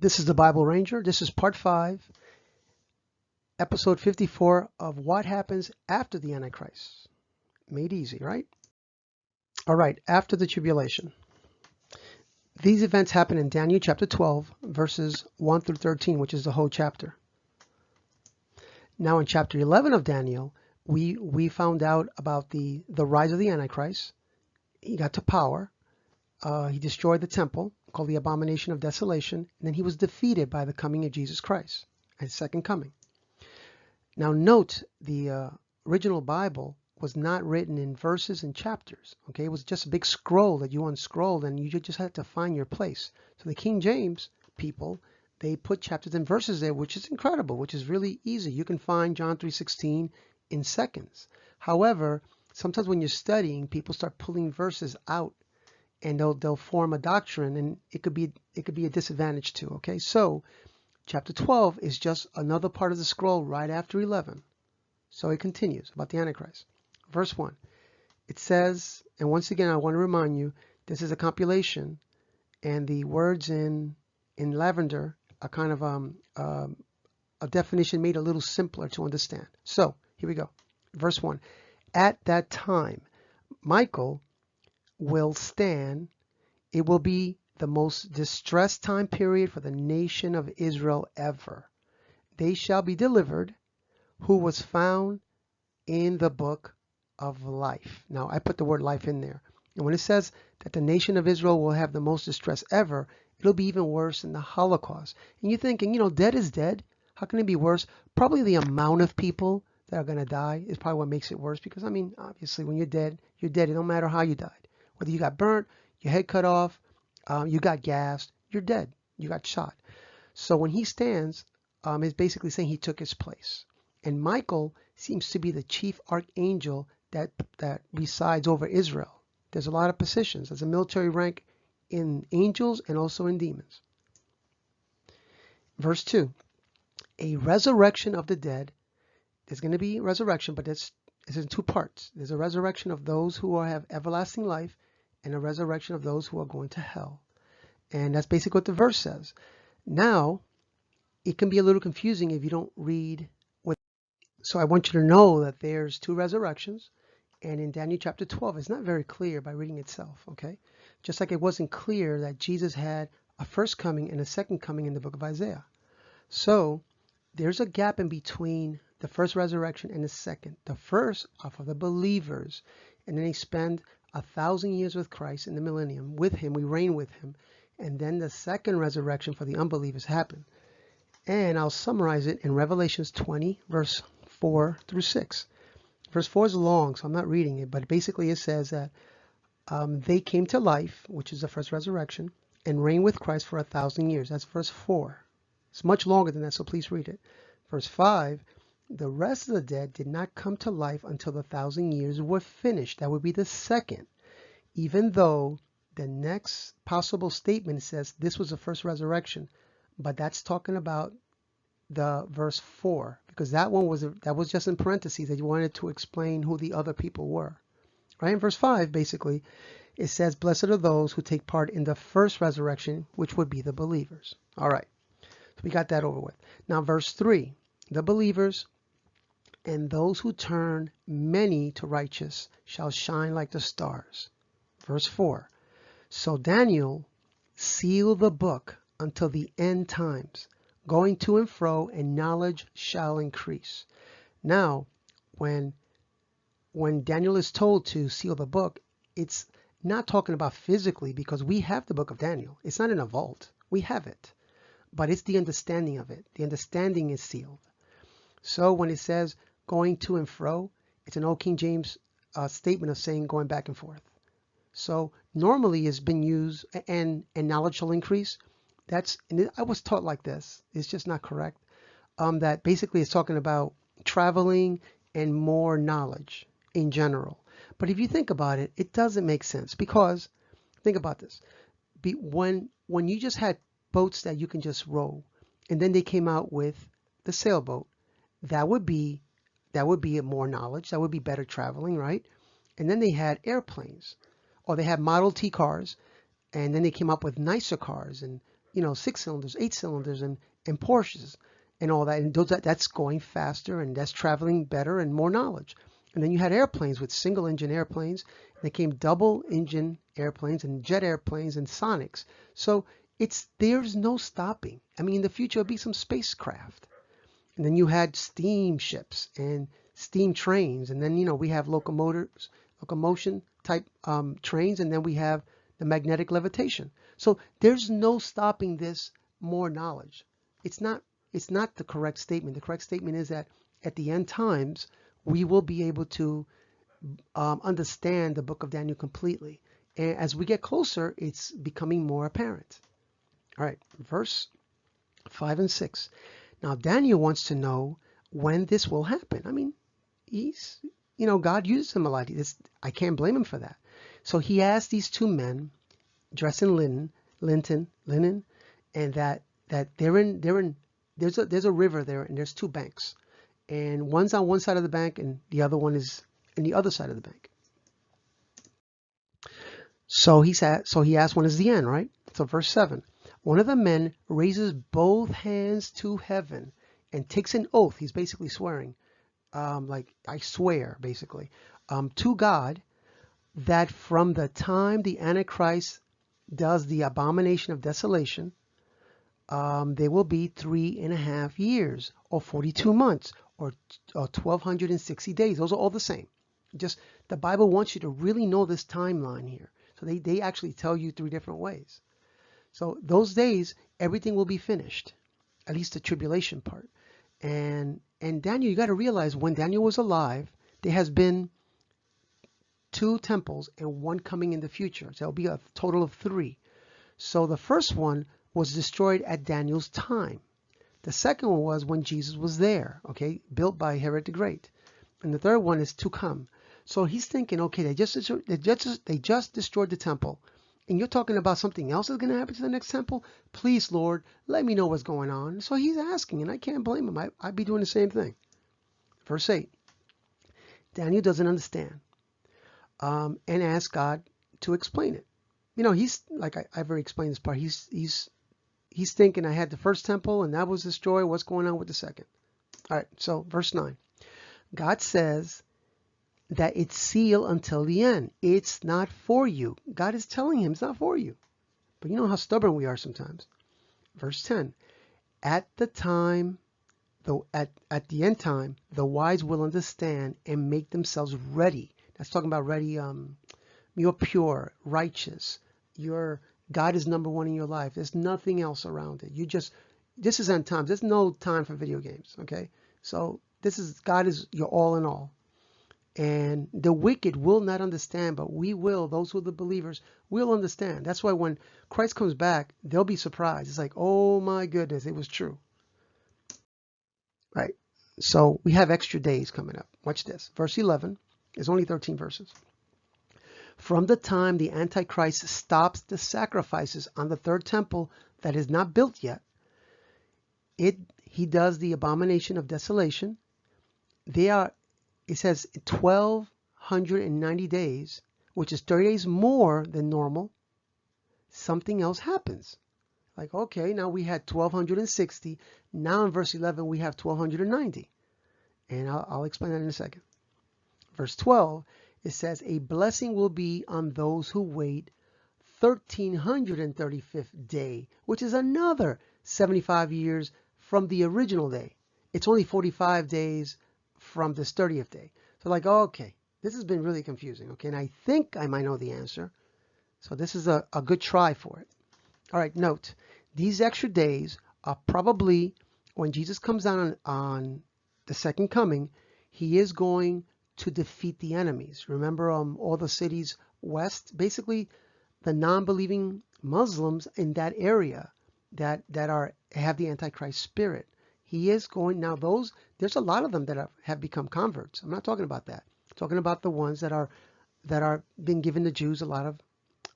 This is the Bible Ranger. This is part 5, episode 54 of what happens after the Antichrist. Made easy, right? All right, after the tribulation. These events happen in Daniel chapter 12, verses 1 through 13, which is the whole chapter. Now in chapter 11 of Daniel, we found out about the rise of the Antichrist. He got to power. He destroyed the temple, called the abomination of desolation, and then he was defeated by the coming of Jesus Christ, his second coming. Now note, the original Bible was not written in verses and chapters. Okay, it was just a big scroll that you unscrolled, and you just had to find your place. So the King James people, they put chapters and verses there, which is incredible, which is really easy. You can find John 3:16 in seconds. However, sometimes when you're studying, people start pulling verses out, and they'll form a doctrine, and it could be a disadvantage too. Okay, so chapter 12 is just another part of the scroll right after 11. So it continues about the Antichrist. Verse 1. It says, and once again I want to remind you, this is a compilation, and the words in lavender are kind of a definition made a little simpler to understand. So here we go. Verse 1. At that time, Michael will stand. It will be the most distressed time period for the nation of Israel ever. They shall be delivered who was found in the book of life. Now I put the word life in there. And when it says that the nation of Israel will have the most distress ever, it'll be even worse than the Holocaust. And you're thinking, dead is dead. How can it be worse? Probably the amount of people that are going to die is probably what makes it worse. Because, obviously when you're dead, you're dead. It don't matter how you died. Whether you got burnt, your head cut off, you got gassed, you're dead. You got shot. So when he stands, it's basically saying he took his place. And Michael seems to be the chief archangel that resides over Israel. There's a lot of positions. There's a military rank in angels and also in demons. Verse 2. A resurrection of the dead. There's going to be resurrection, but it's in two parts. There's a resurrection of those who have everlasting life and a resurrection of those who are going to hell. And that's basically what the verse says. Now, it can be a little confusing if you don't read. So I want you to know that there's two resurrections. And in Daniel chapter 12, it's not very clear by reading itself, okay? Just like it wasn't clear that Jesus had a first coming and a second coming in the book of Isaiah. So there's a gap in between the first resurrection and the second. The first are for the believers, and then they spend 1,000 years with Christ in the millennium. With him, we reign with him. And then the second resurrection for the unbelievers happen. And I'll summarize it in Revelations 20, verse 4 through 6. Verse 4 is long, so I'm not reading it, but basically it says that they came to life, which is the first resurrection, and reigned with Christ for 1,000 years. That's verse 4. It's much longer than that, so please read it. Verse 5, the rest of the dead did not come to life until the 1,000 years were finished. That would be the second, even though the next possible statement says this was the first resurrection, but that's talking about the verse 4, because that was just in parentheses that you wanted to explain who the other people were. Right? In verse 5, basically, it says, blessed are those who take part in the first resurrection, which would be the believers. All right. So we got that over with. Now, verse 3, the believers and those who turn many to righteous shall shine like the stars. Verse 4, so Daniel sealed the book until the end times, going to and fro, and knowledge shall increase. Now, when Daniel is told to seal the book, it's not talking about physically, because we have the book of Daniel. It's not in a vault. We have it. But it's the understanding of it. The understanding is sealed. So when it says going to and fro, it's an old King James statement of saying going back and forth. So normally it's been used, and knowledge shall increase. I was taught like this. It's just not correct. That basically is talking about traveling and more knowledge in general. But if you think about it, it doesn't make sense, because think about this. When you just had boats that you can just row, and then they came out with the sailboat, that would be more knowledge. That would be better traveling, right? And then they had airplanes, or they had Model T cars, and then they came up with nicer cars and 6 cylinders, 8 cylinders, and Porsches and all that. And that's going faster and that's traveling better and more knowledge. And then you had airplanes with single engine airplanes. And they came double engine airplanes and jet airplanes and sonics. So there's no stopping. I mean, in the future, it'll be some spacecraft. And then you had steamships and steam trains. And then, we have locomotion type trains. And then we have the magnetic levitation. So there's no stopping this more knowledge. It's not the correct statement. The correct statement is that at the end times, we will be able to understand the book of Daniel completely. And as we get closer, it's becoming more apparent. All right, verse 5 and 6. Now, Daniel wants to know when this will happen. I mean, God uses him a lot. I can't blame him for that. So he asked these two men dressed in linen, and that there's a river there, and there's two banks, and one's on one side of the bank, and the other one is in the other side of the bank. So he asked, when is the end, right? So verse 7. One of the men raises both hands to heaven and takes an oath. He's basically swearing, like I swear, basically, to God, that from the time the Antichrist does the abomination of desolation, there will be 3.5 years, or 42 months, or 1,260 days. Those are all the same. Just the Bible wants you to really know this timeline here. So they actually tell you 3 different ways. So those days, everything will be finished, at least the tribulation part. And Daniel, you got to realize, when Daniel was alive, there has been 2 temples and 1 coming in the future. So there'll be a total of 3. So the first one was destroyed at Daniel's time. The second one was when Jesus was there, okay, built by Herod the Great. And the third one is to come. So he's thinking, okay, they just destroyed the temple. And you're talking about something else is going to happen to the next temple? Please, Lord, let me know what's going on. So he's asking, and I can't blame him. I'd be doing the same thing. Verse 8. Daniel doesn't understand, and asks God to explain it. He's like I've already explained this part. He's thinking, I had the first temple and that was destroyed. What's going on with the second? All right. So verse 9. God says that it's sealed until the end. It's not for you. God is telling him it's not for you. But you know how stubborn we are sometimes. Verse 10. At the time, though at the end time, the wise will understand and make themselves ready. That's talking about ready. You're pure, righteous. God is number 1 in your life. There's nothing else around it. This is end times. There's no time for video games. Okay. So God is your all in all. And the wicked will not understand, but we will. Those who are the believers will understand. That's why when Christ comes back, they'll be surprised. It's like, oh my goodness, it was true. Right. So we have extra days coming up. Watch this. Verse 11. There's only 13 verses. From the time the Antichrist stops the sacrifices on the 3rd temple that is not built yet, he does the abomination of desolation. It says 1,290 days, which is 30 days more than normal. Something else happens. Like, okay, now we had 1,260. Now in verse 11, we have 1,290. And I'll explain that in a second. Verse 12, it says, a blessing will be on those who wait 1,335th day, which is another 75 years from the original day. It's only 45 days from this 30th day. So like, okay, this has been really confusing. Okay, and I think I might know the answer. So this is a good try for it. All right, note, these extra days are probably when Jesus comes down on the second coming, he is going to defeat the enemies. Remember, all the cities west, basically the non-believing Muslims in that area that have the Antichrist spirit. He is going, now there's a lot of them that have become converts. I'm not talking about that. I'm talking about the ones that are been giving the Jews a lot of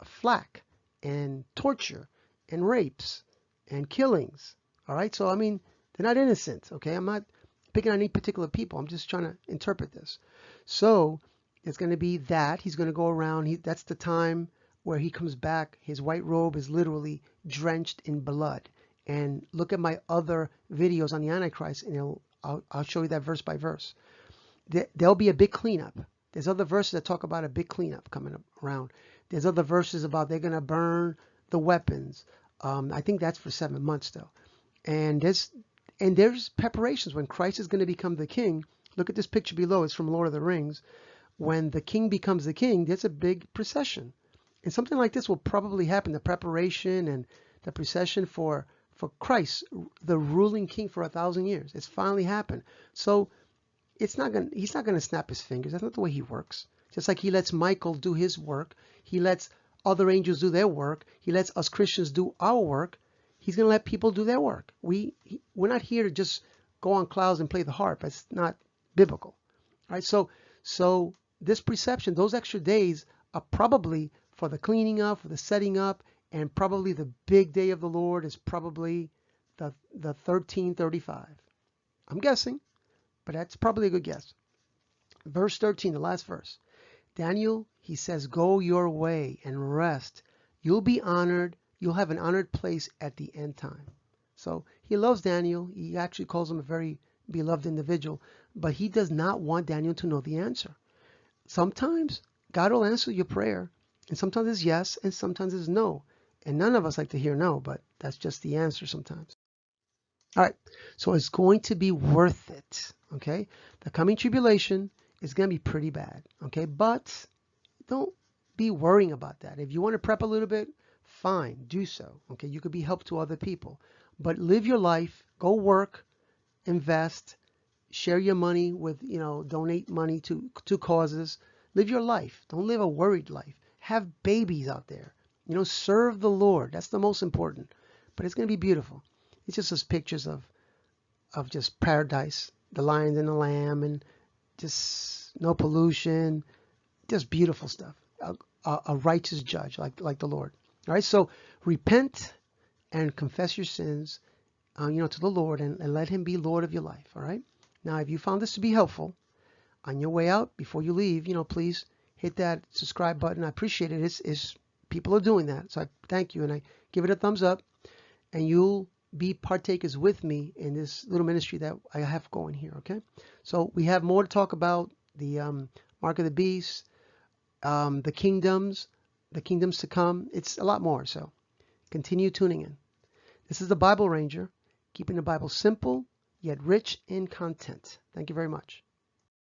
flack and torture and rapes and killings. All right. So, I mean, they're not innocent. Okay. I'm not picking on any particular people. I'm just trying to interpret this. So it's going to be that he's going to go around. That's the time where he comes back, his white robe is literally drenched in blood. And look at my other videos on the Antichrist, and I'll show you that verse by verse. There'll be a big cleanup. There's other verses that talk about a big cleanup coming around. There's other verses about they're going to burn the weapons. I think that's for 7 months though. And there's preparations when Christ is going to become the king. Look at this picture below. It's from Lord of the Rings. When the king becomes the king, there's a big procession. And something like this will probably happen. The preparation and the procession for Christ, the ruling king for 1,000 years. It's finally happened. So he's not going to snap his fingers. That's not the way he works. Just like he lets Michael do his work. He lets other angels do their work. He lets us Christians do our work. He's going to let people do their work. We're not here to just go on clouds and play the harp. It's not biblical. All right. So this preception, those extra days are probably for the cleaning up, for the setting up, and probably the big day of the Lord is probably the 1335. I'm guessing, but that's probably a good guess. Verse 13, the last verse. Daniel, he says, go your way and rest. You'll be honored. You'll have an honored place at the end time. So he loves Daniel. He actually calls him a very beloved individual, but he does not want Daniel to know the answer. Sometimes God will answer your prayer, and sometimes it's yes, and sometimes it's no. And none of us like to hear no, but that's just the answer sometimes. All right, so it's going to be worth it, okay? The coming tribulation is going to be pretty bad, okay? But don't be worrying about that. If you want to prep a little bit, fine, do so, okay? You could be help to other people. But live your life, go work, invest, share your money with, donate money to causes. Live your life. Don't live a worried life. Have babies out there. Serve the Lord. That's the most important. But it's going to be beautiful. It's just those pictures of just paradise, the lion and the lamb, and just no pollution, just beautiful stuff. A righteous judge like the Lord. All right, so repent and confess your sins, to the Lord, and let Him be Lord of your life. All right. Now, if you found this to be helpful, on your way out, before you leave, please hit that subscribe button. I appreciate it. It's people are doing that, so I thank you, and I give it a thumbs up. And you'll be partakers with me in this little ministry that I have going here. Okay, so we have more to talk about: the mark of the beast, the kingdoms to come. It's a lot more. So continue tuning in. This is the Bible Ranger, keeping the Bible simple yet rich in content. Thank you very much.